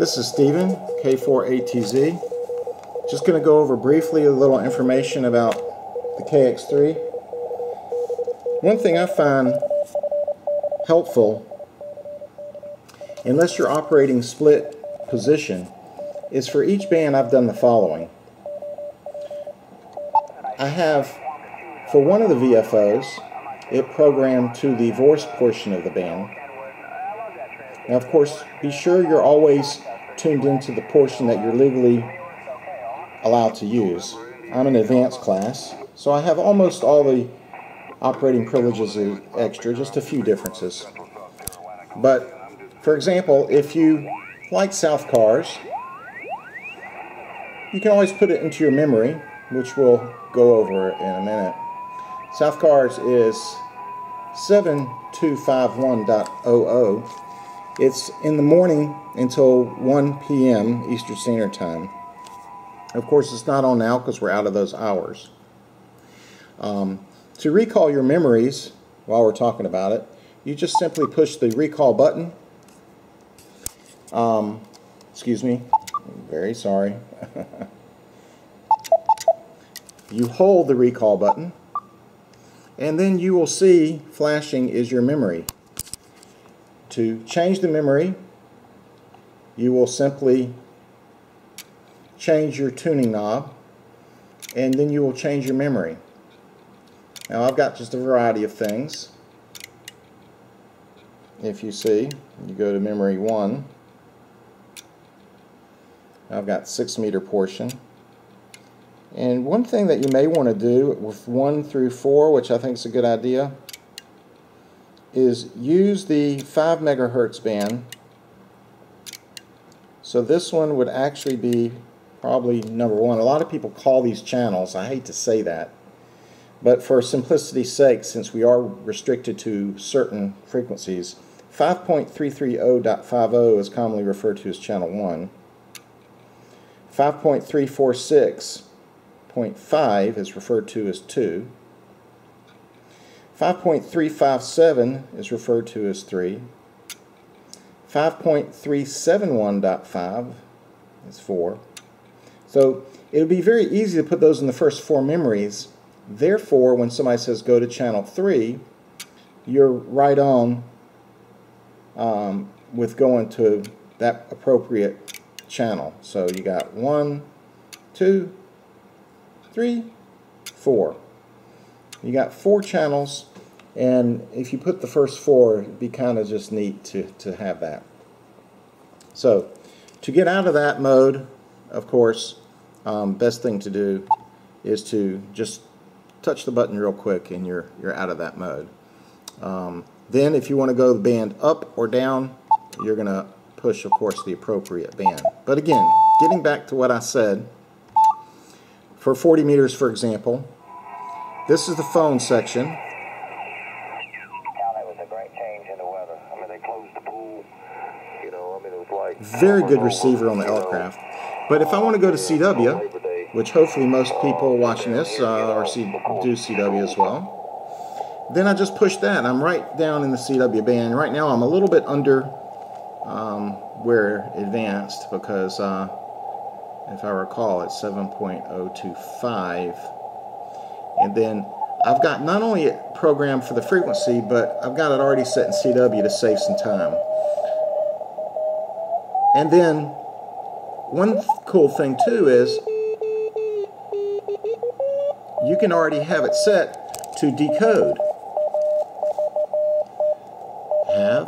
This is Steven, K4ATZ. Just going to go over briefly a little information about the KX3. One thing I find helpful, unless you're operating split position, is for each band I've done the following. I have, for one of the VFOs, it programmed to the voice portion of the band. Now, of course, be sure you're always tuned into the portion that you're legally allowed to use. I'm an advanced class, so I have almost all the operating privileges extra, just a few differences. But, for example, if you like South Cars, you can always put it into your memory, which we'll go over in a minute. South Cars is 7251.00. It's in the morning until 1 p.m. Eastern Standard Time. Of course, it's not on now because we're out of those hours. To recall your memories, while we're talking about it, you just simply push the recall button. Excuse me, I'm very sorry. You hold the recall button, and then you will see flashing is your memory. To change the memory, you will simply change your tuning knob, and then you will change your memory. Now, I've got just a variety of things. If you see, you go to memory 1. I've got 6-meter portion. And one thing that you may want to do with 1 through 4, which I think is a good idea, is use the 5 megahertz band. So this one would actually be probably number 1. A lot of people call these channels. I hate to say that. But for simplicity's sake, since we are restricted to certain frequencies, 5.330.50 is commonly referred to as channel 1. 5.346.5 is referred to as 2. 5.357 is referred to as 3. 5.371.5 is 4. So it would be very easy to put those in the first 4 memories. Therefore, when somebody says go to channel 3, you're right on with going to that appropriate channel. So you got 1, 2, 3, 4. You got 4 channels, and if you put the first 4, it'd be kind of just neat to have that. So to get out of that mode, of course, best thing to do is to just touch the button real quick and you're out of that mode. Then if you want to go the band up or down, you're going to push, of course, the appropriate band. But again, getting back to what I said, for 40 meters, for example, this is the phone section. Very good receiver on the Elecraft. But if I want to go to CW, which hopefully most people watching this do CW as well, then I just push that and I'm right down in the CW band. Right now I'm a little bit under where advanced, because if I recall it's 7.025, and then I've got not only it programmed for the frequency, but I've got it already set in CW to save some time. And then one cool thing too is you can already have it set to decode. Have,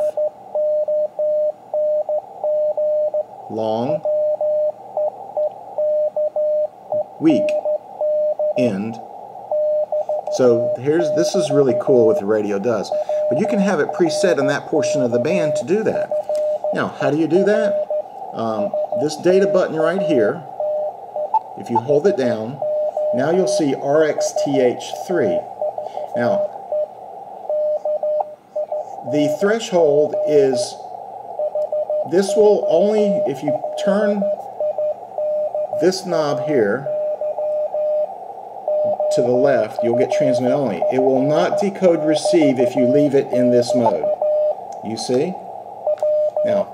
long, weak, end. So this is really cool what the radio does. But you can have it preset in that portion of the band to do that. Now, how do you do that? This data button right here, if you hold it down, now you'll see RxTH3. Now, the threshold is, this will only, if you turn this knob here to the left, you'll get transmit only. It will not decode receive if you leave it in this mode. You see? Now,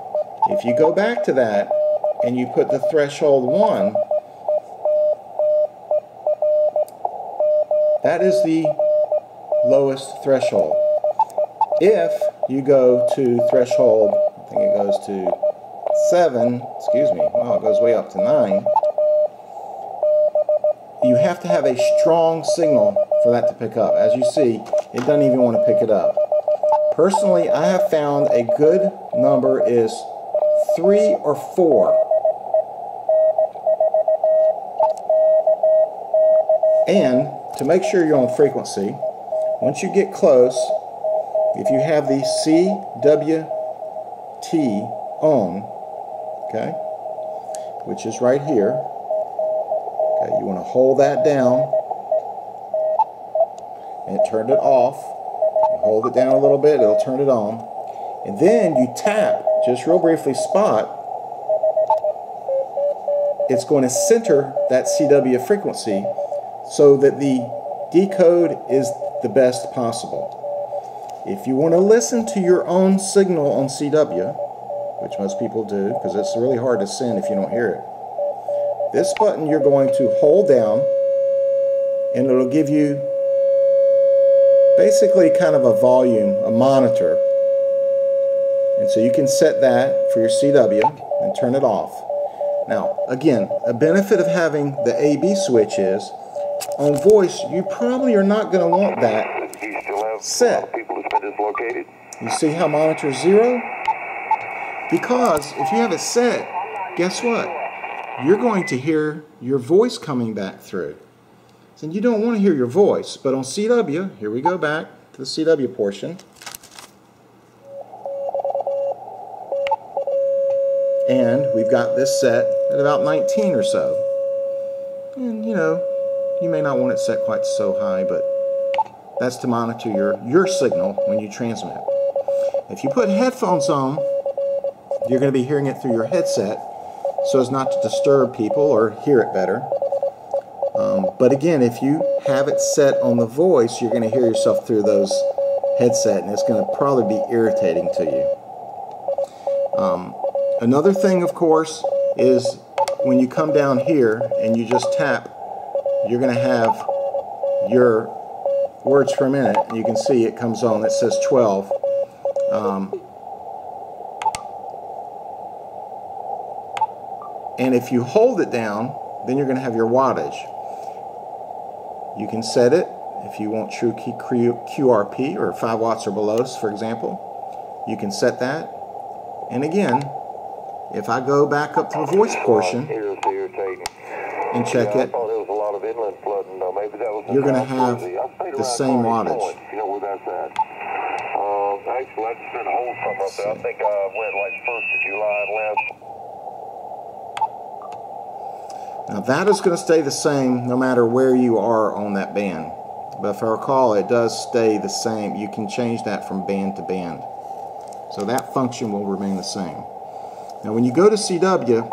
if you go back to that, and you put the threshold 1, that is the lowest threshold. If you go to threshold, I think it goes to 7, excuse me, well, it goes way up to 9, you have to have a strong signal for that to pick up. As you see, it doesn't even want to pick it up. Personally, I have found a good number is 3 or 4. And to make sure you're on frequency, once you get close, if you have the CWT on, okay, which is right here, okay, you want to hold that down and turn it off. You hold it down a little bit, it'll turn it on. And then you tap, just real briefly, spot. It's going to center that CW frequency so that the decode is the best possible. If you want to listen to your own signal on CW, which most people do because it's really hard to send if you don't hear it, this button you're going to hold down and it'll give you basically kind of a volume, a monitor. And so you can set that for your CW and turn it off. Now, again, a benefit of having the AB switch is, on voice, you probably are not going to want that set. You see how monitor 0? Because if you have it set, guess what? You're going to hear your voice coming back through. And you don't want to hear your voice, but on CW, here we go back to the CW portion. And we've got this set at about 19 or so. And you know, you may not want it set quite so high, but that's to monitor your signal when you transmit. If you put headphones on, you're going to be hearing it through your headset so as not to disturb people or hear it better. But again, if you have it set on the voice, you're going to hear yourself through those headset, and it's going to probably be irritating to you. Another thing, of course, is when you come down here and you just tap, you're going to have your words per minute. You can see it comes on. It says 12. And if you hold it down, then you're going to have your wattage. You can set it if you want true QRP or 5 watts or below, for example. You can set that. And again, if I go back up to the voice portion and check it, you're going to have the same wattage. Actually, I just been holding some up there. I think I went like 1st of July last. Now that is going to stay the same no matter where you are on that band. But if I recall, it does stay the same. You can change that from band to band. So that function will remain the same. Now when you go to CW,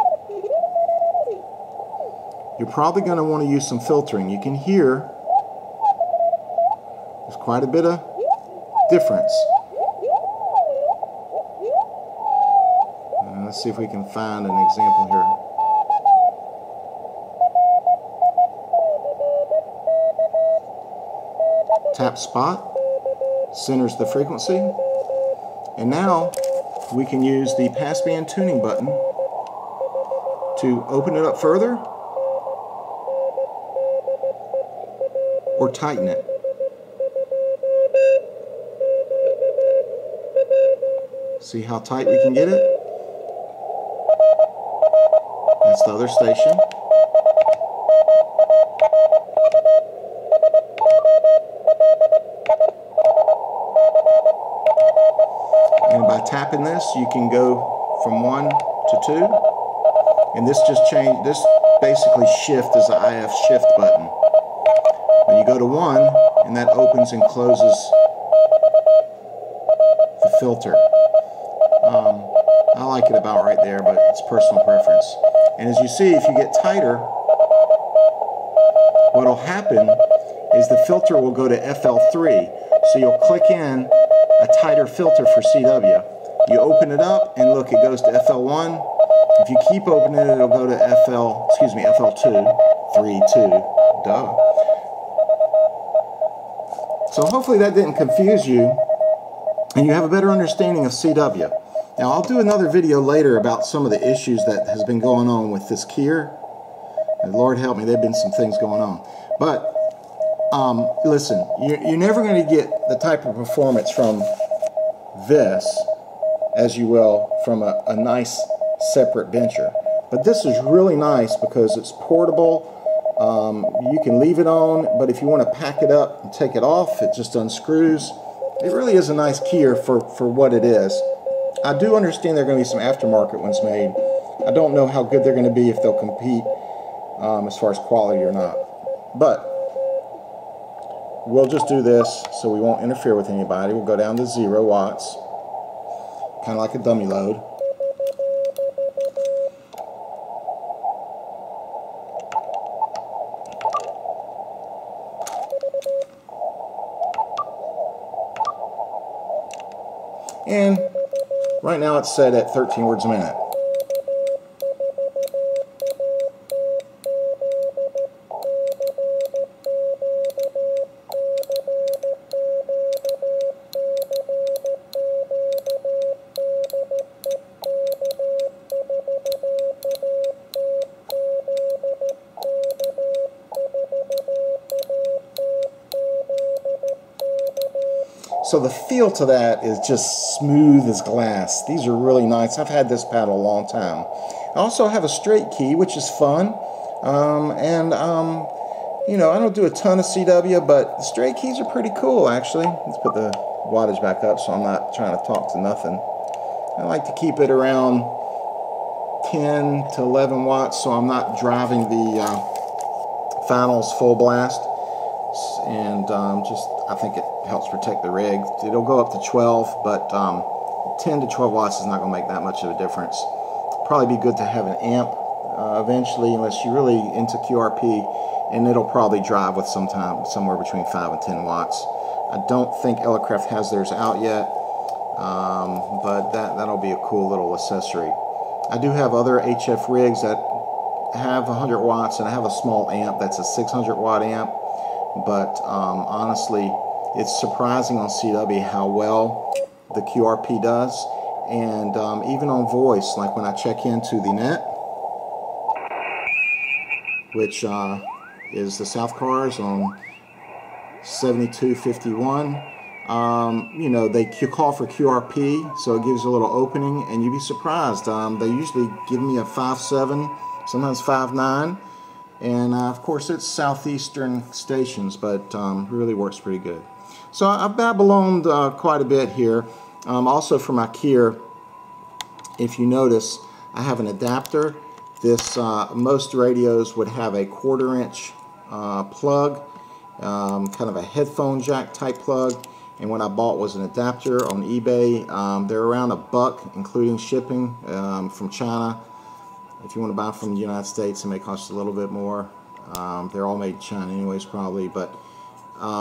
you're probably going to want to use some filtering. You can hear there's quite a bit of difference. Let's see if we can find an example here. Tap spot, centers the frequency, and now we can use the passband tuning button to open it up further or tighten it. See how tight we can get it? That's the other station. And by tapping this, you can go from 1 to 2. And this just changed, this basically shift is the IF shift button. When you go to 1, and that opens and closes the filter. I like it about right there, but it's personal preference. And as you see, if you get tighter, what will happen is the filter will go to FL3. So you'll click in a tighter filter for CW. You open it up, and look, it goes to FL1, If you keep opening it, it'll go to FL2, 3, 2, duh. So hopefully that didn't confuse you, and you have a better understanding of CW. Now I'll do another video later about some of the issues that has been going on with this keyer. And Lord help me, there have been some things going on. But listen, you're never going to get the type of performance from this as you will from a nice separate bencher. But this is really nice because it's portable. You can leave it on, but if you want to pack it up and take it off, it just unscrews. It really is a nice keyer for what it is. I do understand there are going to be some aftermarket ones made. I don't know how good they're going to be, if they'll compete as far as quality or not. But we'll just do this so we won't interfere with anybody. We'll go down to 0 watts, kind of like a dummy load. And right now it's set at 13 words a minute. So the feel to that is just smooth as glass. These are really nice. I've had this paddle a long time. I also have a straight key, which is fun. You know, I don't do a ton of CW, but the straight keys are pretty cool, actually. Let's put the wattage back up so I'm not trying to talk to nothing. I like to keep it around 10 to 11 watts so I'm not driving the finals full blast. And I think it helps protect the rig. It'll go up to 12, but 10 to 12 watts is not going to make that much of a difference. Probably be good to have an amp eventually, unless you're really into QRP, and it'll probably drive with somewhere between 5 and 10 watts. I don't think Elecraft has theirs out yet, but that'll be a cool little accessory. I do have other HF rigs that have 100 watts, and I have a small amp that's a 600 watt amp. But honestly, it's surprising on CW how well the QRP does, and even on voice, like when I check into the net, which is the South Cars on 7251, you know, they call for QRP, so it gives a little opening, and you'd be surprised. They usually give me a 5.7, sometimes 5.9. And of course it's southeastern stations, but really works pretty good. So I've babbled on quite a bit here. Also for my keyer, if you notice, I have an adapter. This most radios would have a 1/4 inch plug, kind of a headphone jack type plug. And what I bought was an adapter on eBay. They're around $1, including shipping from China. If you want to buy from the United States, it may cost a little bit more. They're all made in China anyways, probably. But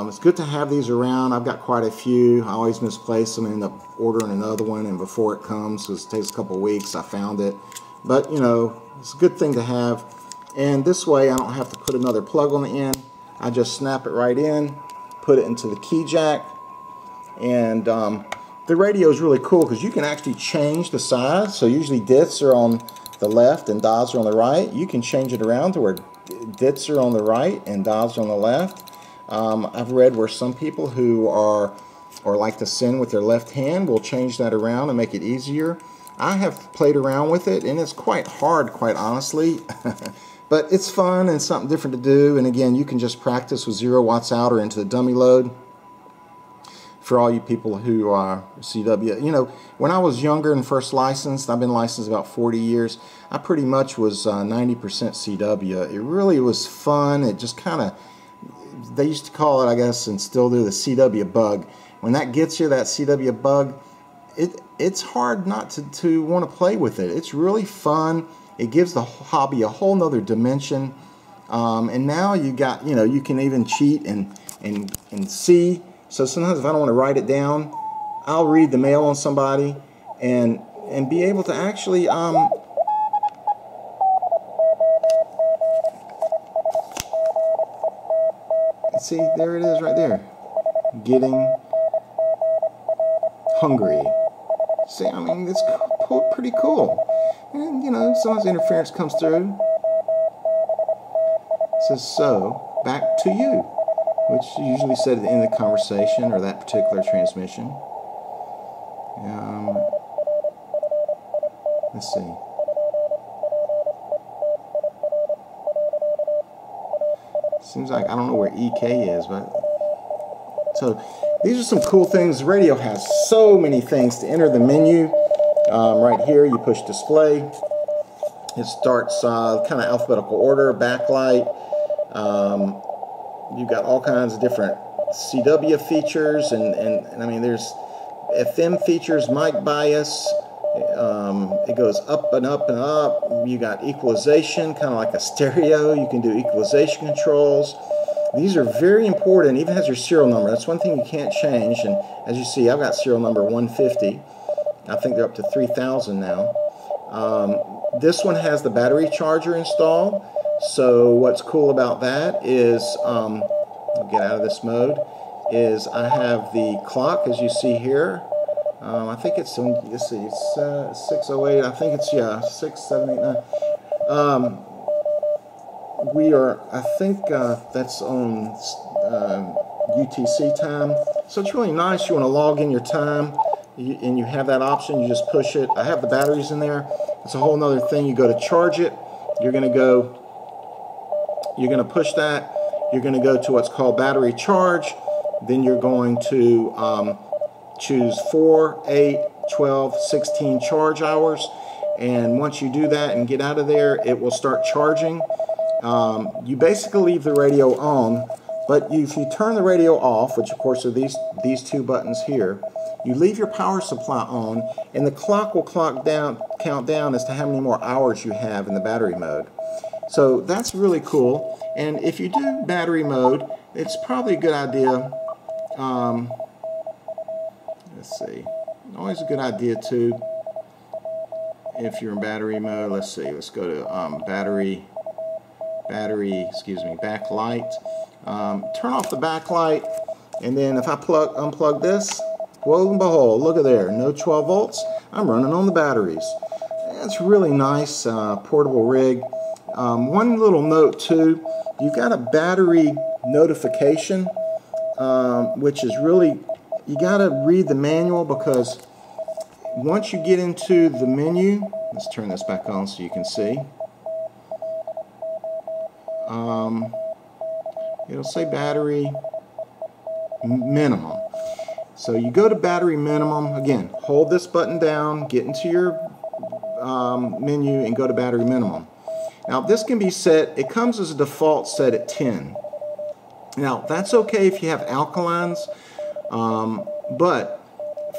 it's good to have these around. I've got quite a few. I always misplace them and end up ordering another one. And before it comes, because it takes a couple of weeks, I found it. But, you know, it's a good thing to have. And this way, I don't have to put another plug on the end. I just snap it right in, put it into the key jack. And the radio is really cool because you can actually change the size. So usually diths are on the left and dials are on the right. You can change it around to where diths are on the right and dials are on the left. I've read where some people who are or like to send with their left hand will change that around and make it easier. I have played around with it and it's quite hard, quite honestly. But it's fun and something different to do. And again, you can just practice with 0 watts out or into the dummy load. For all you people who are CW, you know, when I was younger and first licensed, I've been licensed about 40 years, I pretty much was 90% CW. It really was fun. It just kind of, they used to call it, I guess, and still do, the CW bug. When that gets you, that CW bug, it's hard not to want to play with it. It's really fun. It gives the hobby a whole nother dimension. And now you got, you know, you can even cheat and see. So sometimes if I don't want to write it down, I'll read the mail on somebody and be able to actually see, there it is right there. Getting hungry. See, I mean, it's pretty cool. And, you know, sometimes interference comes through. It says, so, back to you, which is usually said at the end of the conversation or that particular transmission. Let's see. Seems like, I don't know where EK is, but so these are some cool things. The radio has so many things to enter the menu. Right here, you push display. It starts kind of alphabetical order, backlight. You've got all kinds of different CW features, and I mean, there's FM features, mic bias. It goes up and up and up. You got equalization, kind of like a stereo. You can do equalization controls. These are very important. It even has your serial number. That's one thing you can't change. And as you see, I've got serial number 150. I think they're up to 3,000 now. This one has the battery charger installed. So what's cool about that is, I'll get out of this mode, is I have the clock, as you see here. I think it's, let's see, it's 6:08. I think it's, yeah, 6, 7, 8, 9. We are, I think that's on UTC time. So it's really nice. You want to log in your time, and you have that option. You just push it. I have the batteries in there. It's a whole nother thing. You go to charge it. You're going to push that. You're going to go to what's called battery charge. Then you're going to choose 4, 8, 12, 16 charge hours. And once you do that and get out of there, it will start charging. You basically leave the radio on, but if you turn the radio off, which of course are these two buttons here, you leave your power supply on, and the clock will count down as to how many more hours you have in the battery mode. So that's really cool. And if you do battery mode, it's probably a good idea. Let's see. Always a good idea too. If you're in battery mode, let's see. Let's go to backlight. Turn off the backlight, and then if I unplug this, lo and behold, look at there, no 12 volts. I'm running on the batteries. It's really nice, portable rig. One little note too, you've got a battery notification, which is really, you got to read the manual, because once you get into the menu, let's turn this back on so you can see. It'll say battery minimum. So you go to battery minimum, again, hold this button down, get into your menu and go to battery minimum. Now this can be set, it comes as a default set at 10. Now that's okay if you have alkalines, but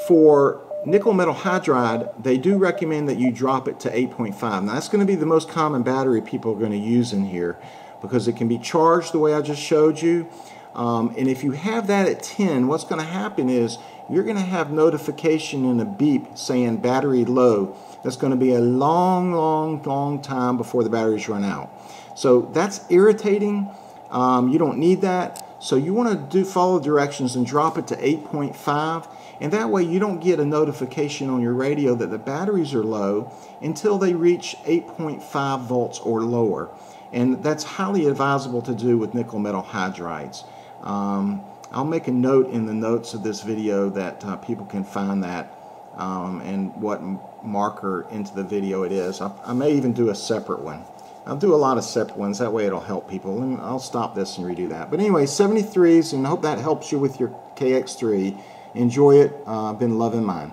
for nickel metal hydride, they do recommend that you drop it to 8.5. Now that's going to be the most common battery people are going to use in here, because it can be charged the way I just showed you. And if you have that at 10, what's going to happen is you're going to have notification and a beep saying battery low. That's going to be a long time before the batteries run out. So that's irritating. You don't need that. So you want to follow directions and drop it to 8.5. And that way you don't get a notification on your radio that the batteries are low until they reach 8.5 volts or lower. And that's highly advisable to do with nickel metal hydrides. I'll make a note in the notes of this video that people can find that and what marker into the video it is. I may even do a separate one. I'll do a lot of separate ones, that way it'll help people. And I'll stop this and redo that. But anyway, 73s, and I hope that helps you with your KX3. Enjoy it. I've been loving mine.